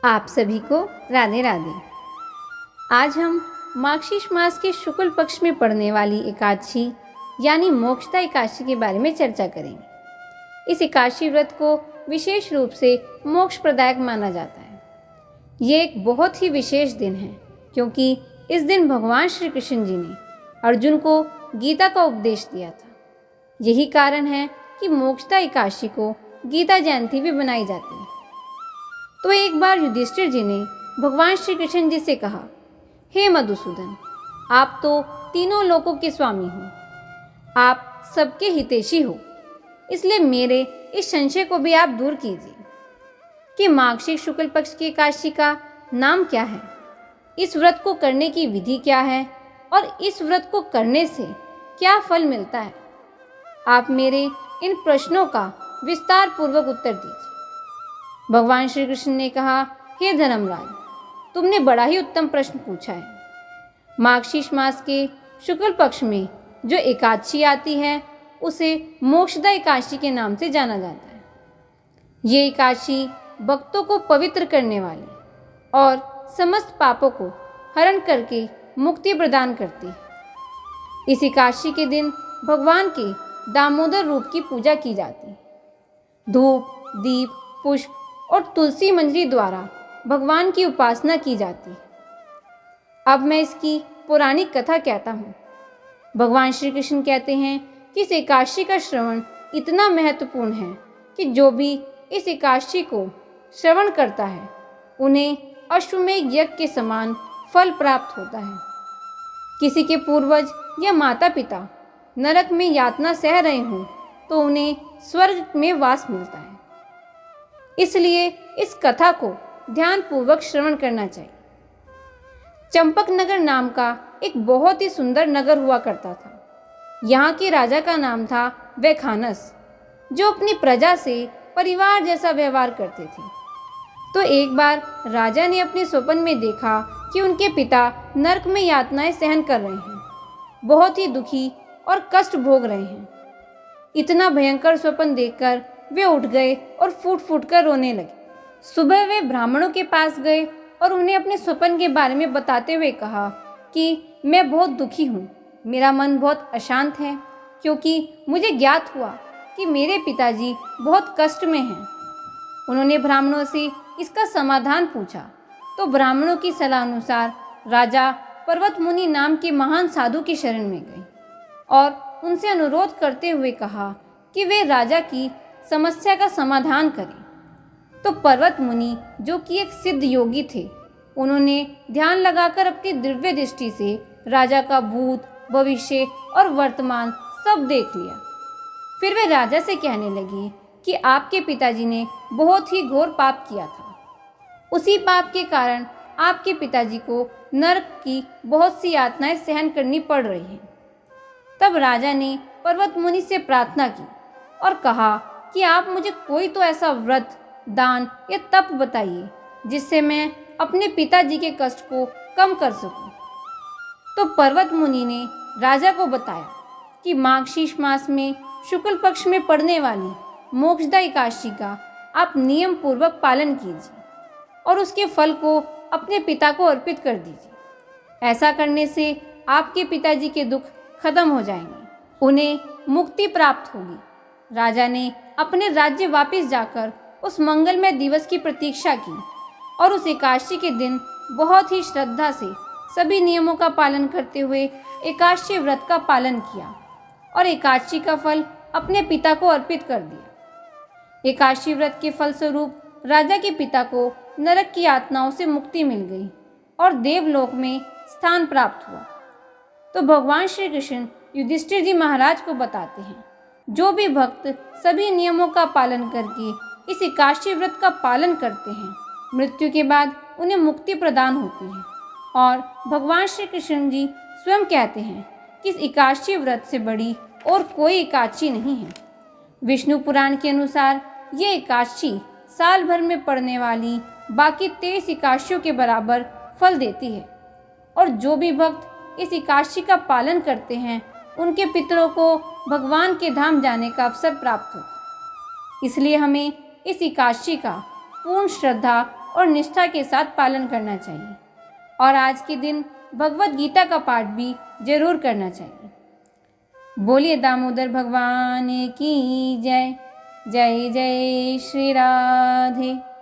आप सभी को राधे राधे। आज हम मार्गशीर्ष मास के शुक्ल पक्ष में पड़ने वाली एकादशी यानी मोक्षदा एकादशी के बारे में चर्चा करेंगे। इस एकादशी व्रत को विशेष रूप से मोक्ष प्रदायक माना जाता है। ये एक बहुत ही विशेष दिन है क्योंकि इस दिन भगवान श्री कृष्ण जी ने अर्जुन को गीता का उपदेश दिया था। यही कारण है कि मोक्षदा एकादशी को गीता जयंती भी बनाई जाती है। तो एक बार युधिष्ठिर जी ने भगवान श्री कृष्ण जी से कहा, हे मधुसूदन, आप तो तीनों लोकों के स्वामी हो, आप सबके हितैषी हो, इसलिए मेरे इस संशय को भी आप दूर कीजिए कि मार्गशीर्ष शुक्ल पक्ष की एकादशी का नाम क्या है, इस व्रत को करने की विधि क्या है और इस व्रत को करने से क्या फल मिलता है। आप मेरे इन प्रश्नों का विस्तार पूर्वक उत्तर दीजिए। भगवान श्री कृष्ण ने कहा, हे धर्मराज, तुमने बड़ा ही उत्तम प्रश्न पूछा है। मार्गशीर्ष मास के शुक्ल पक्ष में जो एकादशी आती है उसे मोक्षदा एकादशी के नाम से जाना जाता है। ये एकादशी भक्तों को पवित्र करने वाली और समस्त पापों को हरण करके मुक्ति प्रदान करती है। इस एकादशी के दिन भगवान के दामोदर रूप की पूजा की जाती है। धूप, दीप, पुष्प और तुलसी मंजरी द्वारा भगवान की उपासना की जाती है। अब मैं इसकी पौराणिक कथा कहता हूँ। भगवान श्री कृष्ण कहते हैं कि इस एकादशी का श्रवण इतना महत्वपूर्ण है कि जो भी इस एकादशी को श्रवण करता है उन्हें अश्वमेध यज्ञ के समान फल प्राप्त होता है। किसी के पूर्वज या माता पिता नरक में यातना सह रहे हों तो उन्हें स्वर्ग में वास मिलता है। इसलिए इस कथा को ध्यानपूर्वक श्रवण करना चाहिए। चंपक नगर नाम का एक बहुत ही सुंदर नगर हुआ करता था। यहाँ के राजा का नाम था वैखानस, जो अपनी प्रजा से परिवार जैसा व्यवहार करते थे। तो एक बार राजा ने अपने स्वप्न में देखा कि उनके पिता नरक में यातनाएं सहन कर रहे हैं, बहुत ही दुखी और कष्ट भोग रहे हैं। इतना भयंकर स्वप्न देखकर वे उठ गए और फूट फूट कर रोने लगे। सुबह वे ब्राह्मणों के पास गए और उन्हें अपने स्वप्न के बारे में बताते हुए कहा कि मैं बहुत दुखी हूँ, मेरा मन बहुत अशांत है क्योंकि मुझे ज्ञात हुआ कि मेरे पिताजी बहुत कष्ट में हैं। उन्होंने ब्राह्मणों से इसका समाधान पूछा तो ब्राह्मणों की सलाह अनुसार राजा पर्वत मुनि नाम के महान साधु की शरण में गए और उनसे अनुरोध करते हुए कहा कि वे राजा की समस्या का समाधान करें। तो पर्वत मुनि, जो कि एक सिद्ध योगी थे, उन्होंने ध्यान लगाकर अपनी दिव्य दृष्टि से राजा का भूत, भविष्य और वर्तमान सब देख लिया। फिर वे राजा से कहने लगे कि आपके पिताजी ने बहुत ही घोर पाप किया था। उसी पाप के कारण आपके पिताजी को नरक की बहुत सी यातनाएं सहन करनी पड़ रही हैं। तब राजा ने पर्वत मुनि से प्रार्थना की और कहा कि आप मुझे कोई तो ऐसा व्रत, दान या तप बताइए जिससे मैं अपने पिताजी के कष्ट को कम कर सकूं। तो पर्वत मुनि ने राजा को बताया कि मार्गशीर्ष मास में शुक्ल पक्ष में पड़ने वाली मोक्षदा एकादशी का आप नियम पूर्वक पालन कीजिए और उसके फल को अपने पिता को अर्पित कर दीजिए। ऐसा करने से आपके पिताजी के दुख खत्म हो जाएंगे, उन्हें मुक्ति प्राप्त होगी। राजा ने अपने राज्य वापस जाकर उस मंगलमय दिवस की प्रतीक्षा की और उस एकादशी के दिन बहुत ही श्रद्धा से सभी नियमों का पालन करते हुए एकादशी व्रत का पालन किया और एकादशी का फल अपने पिता को अर्पित कर दिया। एकादशी व्रत के फलस्वरूप राजा के पिता को नरक की यातनाओं से मुक्ति मिल गई और देवलोक में स्थान प्राप्त हुआ। तो भगवान श्री कृष्ण युधिष्ठिर जी महाराज को बताते हैं, जो भी भक्त सभी नियमों का पालन करके इस एकादशी व्रत का पालन करते हैं, मृत्यु के बाद उन्हें मुक्ति प्रदान होती है। और भगवान श्री कृष्ण जी स्वयं कहते हैं कि इस एकादशी व्रत से बड़ी और कोई एकादशी नहीं है। विष्णु पुराण के अनुसार ये एकादशी साल भर में पड़ने वाली बाकी 23 एकादशियों के बराबर फल देती है और जो भी भक्त इस एकादशी का पालन करते हैं उनके पितरों को भगवान के धाम जाने का अवसर प्राप्त होता है। इसलिए हमें इस एकादशी का पूर्ण श्रद्धा और निष्ठा के साथ पालन करना चाहिए और आज के दिन भगवत गीता का पाठ भी जरूर करना चाहिए। बोलिए दामोदर भगवान की जय। जय जय श्री राधे।